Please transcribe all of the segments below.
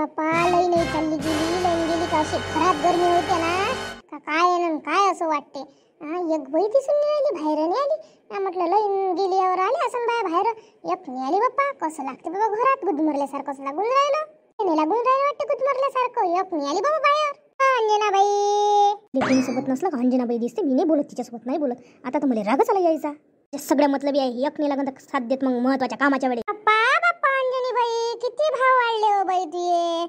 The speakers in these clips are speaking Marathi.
बाप्पा लई नाही चालली गेली लई गेली का अशी खराब गरमी होते ना का काय आहे ना काय असं वाटते. एक बाई दिसून नाही आली बाहेर नाही आली. म्हटलं लई गेली यावर आली असं बाय बाहेर एक नाही आली बाप्पा. कसं लागते बाबा घरात गुदमरल्यासारखं असं लागून राहिलं. नाही लागून राहिलं वाटतं गुदमरल्यासारखं. एक नाही आली बाबा बाहेर. अंजनाबाई लेकीन सोबत नसलं का अंजनाबाई दिसते. मी नाही बोलत तिच्यासोबत नाही बोलत. आता तर मला रागच आला यायचा. सगळ्या मतलबी आहे. एक नाही लागून साथ देत मग महत्वाच्या कामाच्या वेळी. बाप्पा बाप्पा अंजनीबाई किती भाव वाढले हो बाई तुये.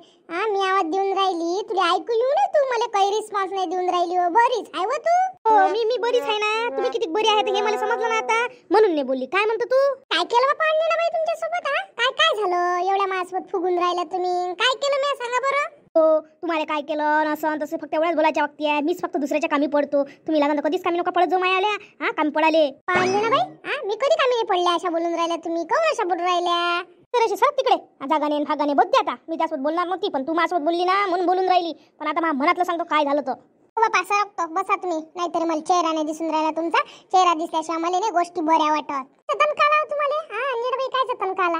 मी आवाज देऊन राहिली तुला ऐकू येऊ नये. तू मला काही रिस्पॉन्स नाही देऊन राहिली हो. बरीच आहे व तू. हो मी बरीच आहे ना. तुम्ही किती बरी आहे हे मला समजलं ना आता म्हणून नाही बोलली. काय म्हणतो तू. काय केलं बाप्पा अंजनाबाई तुमच्या सोबत. काय काय झालं एवढ्या माझ्यासोबत फुगून राहिला तुम्ही. काय केलं मी सांगा बरं. हो तुम्हाला काय केलं असं तसं फक्त एवढ्याच बोलायच्या वक्ती आहे. मीच फक्त दुसऱ्याच्या कामी पडतो. तुम्ही लागून कधीच कामी नका पडत जो माया आल्या. कामी पडाले अंजनाबाई. मी कधी कामी नाही पडल्या अशा बोलून राहिल्या तुम्ही. काऊन अशा बोलून राहिल्या. तर असे सर तिकडे जागाने भागाने बघते आता. मी त्यासोबत बोलणार नव्हती पण तू माझ्यासोबत बोलली ना म्हणून बोलून राहिली. पण आता माझ्या मनातलं सांगतो काय झालं तर. बाबा सरकतो बसा तुम्ही. नाहीतरी मला चेहरा नाही दिसून राहिला तुमचा. चेहरा दिसल्याशिवाय मला नाही गोष्टी बऱ्या वाटत. तनकाला तुम्हाला अंजनाबाई कायचा तनकाला.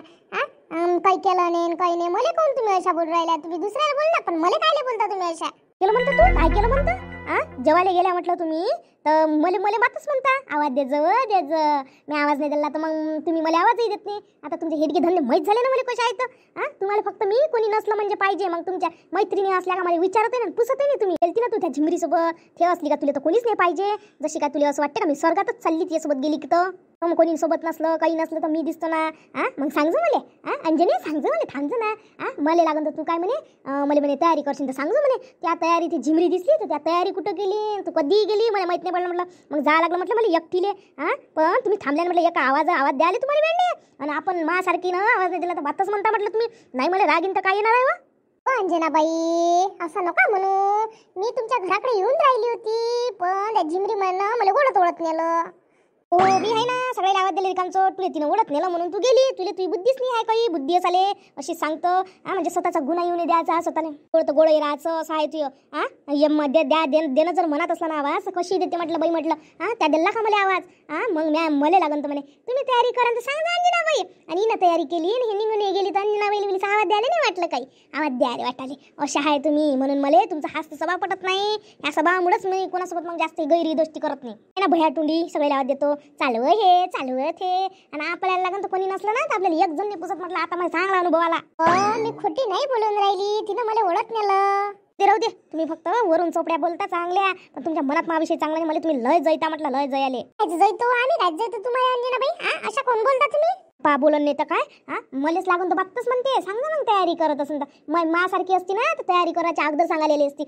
काही केलं नाही काही नाही. मला कोण तुम्ही अशा बोलून राहिल्या. तुम्ही दुसऱ्याला बोलला पण मला काय बोलता तुम्ही अशा. केलं म्हणतो तू. काय केलं म्हणतो. जेवायला गेल्या म्हटलं तुम्ही तर मला मातच म्हणता आवाज दे देज. मी आवाज नाही दिला तर मग तुम्ही मला आवाजही देत नाही. आता तुमचे हेडके धंदे माहीत झाले ना मला कशा आहेत. तुम्हाला फक्त मी कोणी नसलं म्हणजे पाहिजे. मग तुमच्या मैत्रिणी असल्या का मला विचारत आहे ना पुसत आहे ना तुम्ही. गेलती ना तू त्या झिमरी सोबत ठेव असली का तुला तर कोणीच नाही पाहिजे. जशी का तुला असं वाटतं का मी स्वर्गातच चालली तिच्यासोबत गेली की तर. मग कोणी सोबत नसलं काही नसलं तर मी दिसतो ना. मग सांगजो मला. अंजनी सांगजो मला थांबजो ना. मला लागून तर तू काय म्हणे मला म्हणे तयारी करशील तर सांगजो म्हणे. त्या तयारी ती झिमरी दिसली तर त्या तयारी कुठं गेली तू कधी गेली मला माहित नाही पडलं म्हटलं. मग जायला लागलं म्हटलं मला एकटीले. पण तुम्ही थांबल्याने म्हटलं एका आवाज द्यायला तुम्हाला वेळ नाही. आणि आपण माझ्यासारखी ना आवाज नाही दिला तर बातच म्हणता म्हटलं तुम्ही. नाही मला रागीन तर काय येणार आहे व. अंजनाबाई असं नका म्हणू. मी तुमच्या घराकडे येऊन राहिली होती पण त्या झिमरी मला गोडत ओळख नेलं. हो मी आहे ना सगळ्याला आवाज दिले रिकामचो. तुला तिनं ओळख नेलं म्हणून तू गेली. तुला तुझी बुद्धीच नाही आहे काही. बुद्धी असाले अशी सांगतं. म्हणजे स्वतःचा गुन्हा येऊन द्यायचा स्वतःने गोड गोड राहायचं असं आहे तुझं. देणं जर मनात असला ना आवाज कशी देते म्हटलं बाई म्हटलं. त्या दिला का मला आवाज. मग मला लागन तर म्हणे तुम्ही तयारी करा तर सांगा अंजनाबाई. आणि ना तयारी केली आणि हे निघून गेली तर अंजनाबाईला आवाज द्यायला नाही वाटलं काही. आवाज द्यायला वाटाले अशा आहे तुम्ही. म्हणून मला तुमचा हाच स्वभाव पटत नाही. या स्वभावामुळेच मी कोणासोबत मग जास्त गैरी दोस्ती करत नाही. ना भया टुंडी सगळ्याला आवाज देतो. चालू हे चालू हे. आणि आपल्याला लागून तर कोणी नसलं ना तर आपल्याला एक जण नाही पुसत म्हटलं. आता मला चांगला अनुभव आला. मी खोटी नाही बोलून राहिली. तिनं मला ओळख नेलं. ते राहू दे. तुम्ही फक्त वरून चोपड्या बोलता चांगल्या पण तुमच्या मनात माझ्याविषयी चांगला नाही. मला तुम्ही लय जैता म्हटलं लय जयाले. जैतो आम्ही राज जैतो तुम्हाला अंजनाबाई. अशा कोण बोलता तुम्ही. पा बोलन नाही तर काय. मलाच लागून तर बातच म्हणते. सांगा मग तयारी करत असेल तर माझ्यासारखी असती ना तर तयारी करायची अगोदर सांगायला असती.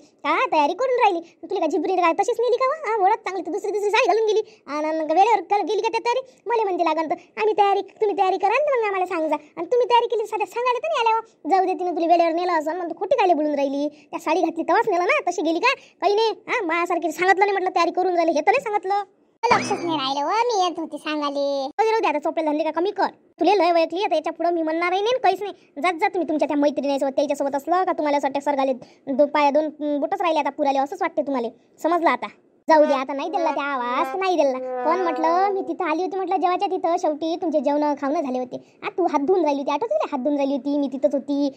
तयारी करून राहिली तुला काय झिबरी काय तशीच नेली का. ओळख चांगली तर दुसरी साडी घालून गेली आणि वेळेवर गेली का त्या तयारी. मला म्हणते लागन तर आम्ही तुम्ही तयारी करा मग आम्हाला सांगा. आणि तुम्ही तयारी केली साध्या सांगायला तर नाही आल्यावर. जाऊ दे तिने तुला वेळेवर नेलं असं म्हणतो खोटी काय बोलून राहिली. त्या साडी घातली तेव्हाच नेलं ना तशी गेली का काही नाही. माझ्यासारखी सांगितलं नाही म्हटलं तयारी करून राहिली हे तर नाही सांगितलं. लक्षच नाही राहिलं व मी येत होती सांगाले. आता चोपडे धंदे का कमी कर. तुला लय वैकली आता याच्या पुढे मी म्हणणार नाही काहीच नाही. जात तुम्ही तुमच्या त्या मैत्रिणीसोबत त्याच्यासोबत असलं का तुम्हाला असं वाटतं सरगाले पाया दोन बोटच राहिले आता पुराले असंच वाटते तुम्हाला. समजलं आता. जाऊ दे आता नाही दिला त्या आवाज नाही दिला. पण म्हटलं मी तिथं आली होती म्हटलं जेवायच्या तिथं शेवटी तुमचे जेवण खावणं झाले होते. तू हात धुवून राहिली होती आठवत हात धुवून राहिली होती मी तिथंच होती.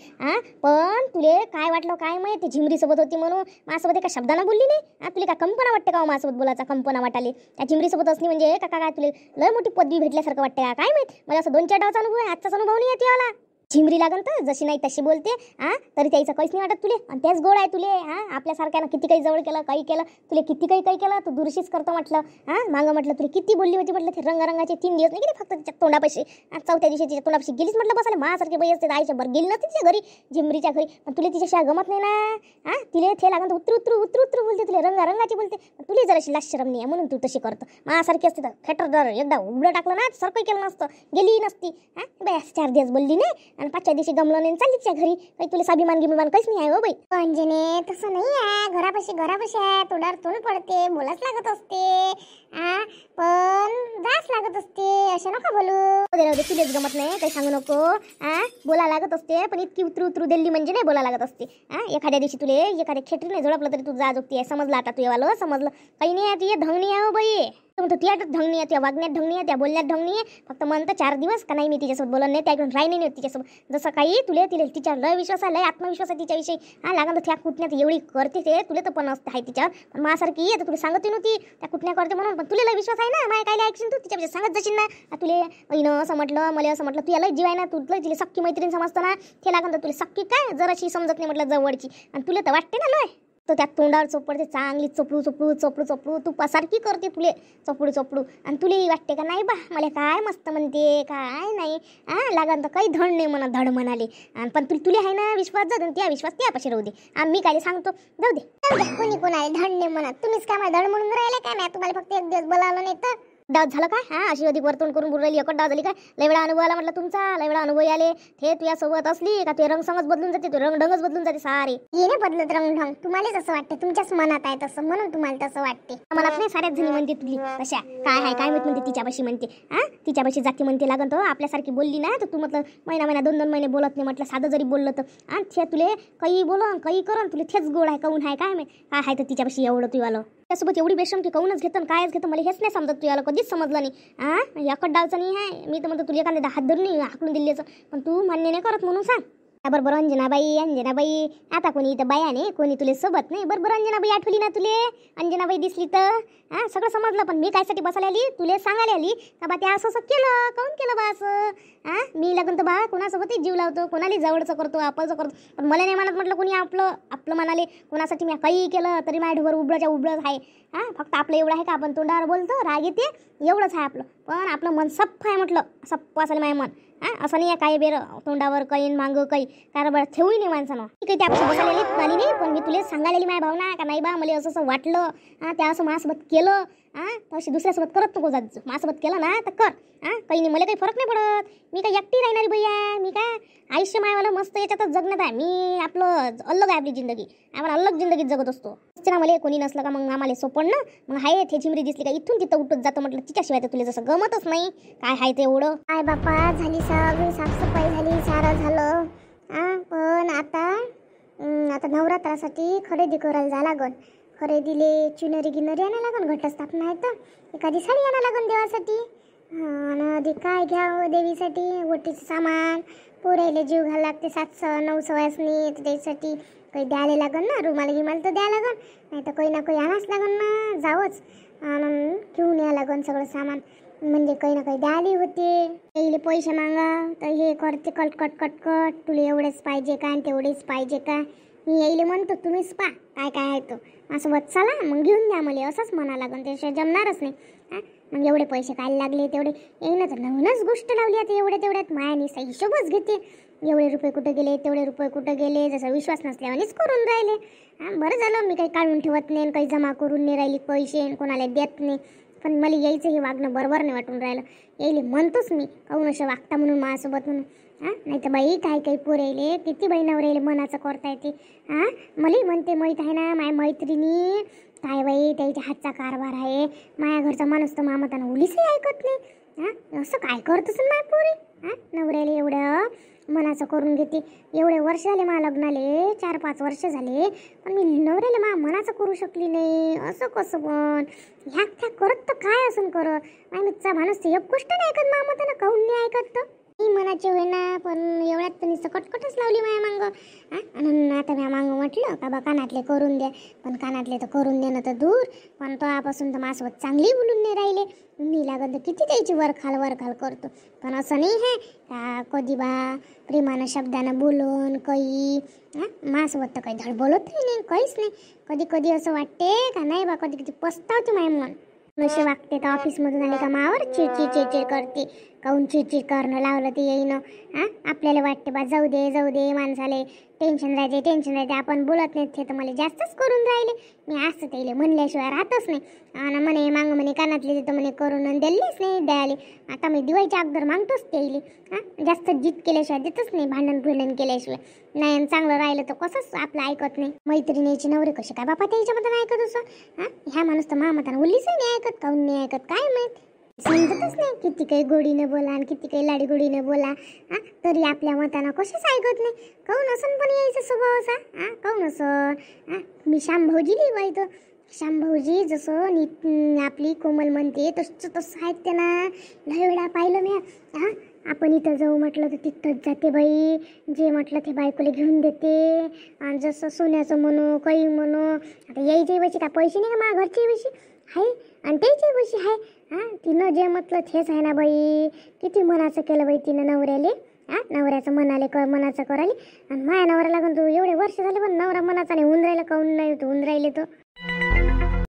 पण तुले काय वाटलं काय माहिती झिमरी सोबत होती म्हणून माझ्यासोबत एका शब्दानं बोलली नाही. तुला का कंपना वाटते का माझ्यासोबत बोलायचा कंपना वाटाले. त्या झिमरी सोबत असली म्हणजे का काय तुला लय मोठी पदवी भेटल्यासारखं वाटते का काय माहित. मला असं 2-4 डावचा अनुभव आहे. आजचाच अनुभव नाही येते मला. झिमरी लागन तर जशी नाही तशी बोलते. तरी त्याचं काहीच नाही वाटत तुले. आणि तेच गोड आहे तुले. आपल्यासारख्यानं किती काही जवळ केलं काही केलं तुले किती काही केलं तू दुरुशीच करतो म्हटलं. मागं म्हटलं तुला किती बोलली होती म्हटलं. ते रंगारंगाचे 3 दिवस नाही गेले फक्त तिच्या तोंडापाशी. चौथ्या दिवशी तिच्या तोंडापाशी गेलीच म्हटलं बसायला. माझ्यासारखी बाई असते आईच्या बरं गेली नसते तिच्या घरी झिमरीच्या घरी. पण तुला तिच्याशिवाय गमत नाही ना. तिले ते लागन तर उतरू बोलते. तुला रंगारंगाची बोलते. तुला जराशी लाशरम नाही म्हणून तू तशी करतो. माझ्यासारखी असते तर खेटर एकदा उघडं टाकलं ना सरकही केलं नसतं गेली नसती. बाई 4 दिवस बोलली नाही आणि 5व्या दिवशी गमलं नाही चालली तिच्या घरी. काही तुला स्वाभिमान गिभिमान काहीच नाही आहे हो बाई. अंजने तसं नाही आहे. घरापाशी आहे. तोंडावर तोंड पडते बोलाच लागत असते. पण जास लागत असते. असं नका बोलू. तुलेच गमत नाही काही सांगू नको. बोला लागत असते पण इतकी उतरू दिल्ली म्हणजे नाही बोला लागत असते. एखाद्या दिवशी तुले एखाद्या खेटरी नाही झोडपलं तरी तू जा जोगती आहे. समजलं आता तू येवालं समजलं काही नाही आहे. तू ये धवणी आहे हो बाई. म्हणतो तुझ्या ढंग नाही आहे, तुझ्या वागण्यात ढंग नाही आहे, त्या बोलण्यात ढंग नाही आहे. फक्त म्हणतं 4 दिवस का नाही मी तिच्यासोबत बोलत नाही, त्याकडून राही नाही होत तिच्यासोबत. जसं काही तुला तिच्या लय विश्वास आहे, लय आत्मविश्वास आहे तिच्याविषयी. लागन तर त्या कुटण्यात एवढी करते ते तुला तर पण असतं आहे तिच्यावर. पण माझ्यासारखी आहे तर तुला सांगत नव्हती त्या कुटण्या करते म्हणून. पण तुला लय विश्वास आहे ना, माझ्या काय ऐकशील तू तिच्याविषयी सांगत जाशील ना. तुले अईनं असं म्हटलं, मला असं म्हटलं, तुला लय जीव आहे ना, तू लय तिला सख्खी मैत्रीण समजतो ना. ते लागन तर तुला सख्खी काय जराशी समजत नाही म्हटलं जवळची. आणि तुला तर वाटते ना लय. तर त्या तोंडावर चोपडते चांगली चोपडू चोपडू चोपडू चोपडू तू पसारखी करते तुले चोपडू चोपडू. आणि तुलाही वाटते का नाही बा मला काय मस्त म्हणते काय नाही. लागन तर काही धड नाही म्हणा धड म्हणाले. पण तुला आहे ना विश्वास जात त्या विश्वास त्यापाशी राहू दे. मी काय सांगतो जाऊ दे. कोणी कोणाला धड नाही म्हणत, तुम्हीच काय मला धड म्हणून राहिले काय. नाही तुम्हाला फक्त एक दिवस बोलावलं नाही तर डाव झालं काय. अशी अधिक वर्तवण करून बोलू राहिली. एकच डाव झाली काय. लय वेळा अनुभव आला म्हटलं तुमचा, लय वेळा अनुभव आले. ते तुझ्या सोबत असली का ते रंग संगच बदलून जाते, ते रंग ढंगच बदलून जाते सारे. ये नाही बदलत रंग ढंग, तुम्हालाच असं वाटते, तुमच्याच मनात आहे तसं म्हणून तुम्हाला तसं वाटते. मनात नाही साऱ्याच जणी म्हणते तुली कशा काय आहे काय माहित म्हणते तिच्यापाशी म्हणते. तिच्यापाशी जाती म्हणते लागन तो आपल्यासारखी बोलली ना तर तू म्हटलं महिना 2 महिने बोलत नाही म्हटलं. साधं जरी बोललं तर ते तुले काही बोलन काही करण तुला तेच गोड आहे काऊन आहे काय काय आहे तर तिच्यापाशी एवढं तू आलं त्यासोबत एवढी बेशम की काऊनच घेतं कायच घेतं मला हेच नाही समजत. तू याला कधीच समजलं नाही. एकट डावचं नाही आहे. मी तर म्हणतो तुला एखाद्या हात धरून नाही हाकलून दिल्याचं पण तू मान्य नाही करत म्हणून सांग. बरोबर अंजनाबाई आता कोणी इथं बाया नाही कोणी तुले सोबत नाही. बरोबर अंजनाबाई आठवली ना तुले. अंजनाबाई दिसली तर सगळं समजलं. पण मी कायसाठी बसायला आली तुले सांगायला आली का बा त्या असं केलं काऊन केलं बा असं. मी लागून तर बा कोणासोबतही जीव लावतो कोणाला जवळचं करतो आपलचं करतो. पण मला नाही म्हणत म्हटलं कोणी आपलं म्हणाले कोणासाठी मी काही केलं तरी माझ्या ढोबर उबळच्या उबळच आहे. फक्त आपलं एवढं आहे का आपण तोंडावर बोलतो राग येते एवढंच आहे आपलं. पण आपलं मन सप्प आहे म्हटलं सप्प असेल माझं मन. असं नाही आहे काही बेर तोंडावर काही मागं काही कारभार ठेवूही नाही माणसानं. काही त्यापासून बसायला आली नाही पण मी तुला सांगायला आली माझ्या भावना का नाही बा मला असं असं वाटलं. त्या असं माझ्यासोबत केलं तशी दुसऱ्यासोबत करत नको जात. माझ्यासोबत केलं ना तर कर. काही नाही मला काही फरक नाही पडत. मी काय एकटी राहणारी बाई आहे. मी काय आयुष्य मायवाला मस्त याच्यातच जगण्यात आहे. मी आपलं अलग आहे आपली जिंदगी. आपण अलग जिंदगीत जगत असतो. ना मला कोणी नसलं का मग आम्हाला सोपड ना मग हाय ते चिमरी दिसली का इथून तिथं उठत जातं म्हटलं. तिच्याशिवाय तर तुला जसं गमतच नाही काय हाय ते एवढं. काय बापा झाली सगळी साफसफाई झाली सारं झालं. पण आता नवरात्रासाठी खरेदी करायला जा लागन. खरेदीले चुनरी गिनरी आणा लागन घटस्थापना आहे तर एखादी साडी आणा लागन देवासाठी. आणि आधी काय घ्यावं देवीसाठी ओटीचं सामान पोरायला जीव घाला लागते 7-9 सवासनी त्यासाठी काही द्यायला लागन ना. रुमाल गिमाल तर द्या लागन नाही तर काही ना काही आणाच लागन ना. जावंच आणि घेऊन या लागन सगळं सामान म्हणजे काही ना काही द्यायला होते. पहिले पैसे मागा तर हे करते कटकट तुला एवढेच पाहिजे का आणि तेवढेच पाहिजे का. मी यायले म्हणतो तुम्हीच पा काय काय आहे तो असं वत चला मग घेऊन द्या मला असंच म्हणा लागन. त्याशिवाय जमणारच नाही. मग एवढे पैसे काय लागले तेवढे येईनच नवीनच गोष्ट लावली आता एवढ्या तेवढ्यात मायानी हिशोबच घेते. एवढे रुपये कुठे गेले तेवढे रुपये कुठे गेले जसं विश्वास नसल्यावानीच करून राहिले. बरं झालं मी काही काढून ठेवत नाही काही जमा करून नाही राहिली पैसे कोणाला देत नाही. पण मला यायचं हे वागणं बरोबर नाही वाटून राहिलं. यायले म्हणतोच मी काहून असं वागता म्हणून माझ्यासोबत म्हणून. नाही तर बाई काही पोर यायले किती बहिणावर यायले मनाचं करता येते. मलाही म्हणते माहीत आहे ना माझ्या मैत्रिणी काय बाई त्याच्या हातचा कारभार आहे. माझ्या घरचा माणूस तर मामताना उलीसही ऐकत नाही. असं काय करतोस माझ्या पोरी नवऱ्याला एवढं मनाचं करून घेते. एवढे वर्ष झाले मला लग्नाले 4-5 वर्ष झाले पण मी नवऱ्याला मनाचं करू शकली नाही. असं कसं पण ह्या त्या करत तर काय असून करत मामीचा माणूस एक गोष्ट नाही ऐकत मामताना काहून नाही ऐकत तर मी मनाचे होईना. पण एवढ्यात तुम्ही सकटकटच लावली माझ्या मांग. आणि आता माझ्या मांग म्हटलं का बा कानातले करून द्या पण कानातले तर करून देणं तर दूर पण तो आपासून तर माझ्यासोबत चांगली बोलून नाही राहिले. मी लागत तर किती त्याची वरखाल करतो पण असं नाही आहे का कधी बा प्रेमानं शब्दानं बोलून काही माझ्यासोबत तर काही धड बोलतही नाही काहीच नाही. कधी कधी असं वाटते का नाही बा कधी पस्तावते माझ्या मन नशे वागते तर ऑफिसमधून आले का मावर चिडचिड करते. काहून चिडचिड करणं लावलं ते येईनं. आपल्याला वाटते बा जाऊ दे माणसाले टेन्शन राहते आपण बोलत नाहीत ते तर मला जास्तच करून राहिले. मी असं त्याला म्हणल्याशिवाय राहतच नाही. आणि म्हणे मांग म्हणे कानातले देतो म्हणे करून दिलेच नाही द्यायला. आता मी दिवाळीच्या अगोदर मागतोच त्याला. जास्त जिद केल्याशिवाय देतच नाही. भांडण केल्याशिवाय नाही. चांगलं राहिलं तर कसंच आपलं ऐकत नाही. मैत्रिणीची नवरे कसे काय बापा त्याच्यामध्ये ऐकत असं. ह्या माणूस तर मामाताना उल्लीसही नाही ऐकत काहून नाही ऐकत काय माहित समजतच नाही. किती काही गोडीने बोला आणि किती काही लाडी गोडीने बोला तरी आपल्या मतानं कशाच ऐकत नाही. काहून असं पण यायचं स्वभाव असा काहून असं. मी श्याम भाऊजीली बाई तर शांभाऊजी जसं आपली कोमल म्हणते तसं तसं आहेत ते ना. लय वेळा पाहिलं मी. हा, आपण इथं जाऊ म्हटलं तर तिथंच जाते बाई. जे म्हटलं ते बायकोला घेऊन देते. आणि जसं सोन्याचं म्हणू काही म्हणू. आता यायचे पैसे का पैसे नाही का माझ्या घरचे पैसे आहे आणि त्याचे पैसे आहे. हां, तिनं जे म्हटलं तेच आहे ना बाई. किती मनाचं केलं बाई तिनं नवऱ्याले. हां, नवऱ्याचं मनाचं करायले. आणि माझ्या नवऱ्याला लागून तू एवढे वर्ष झाले पण नवरा मनाचा नाही होऊन राहिला. काऊन नाही होऊन राहिले तर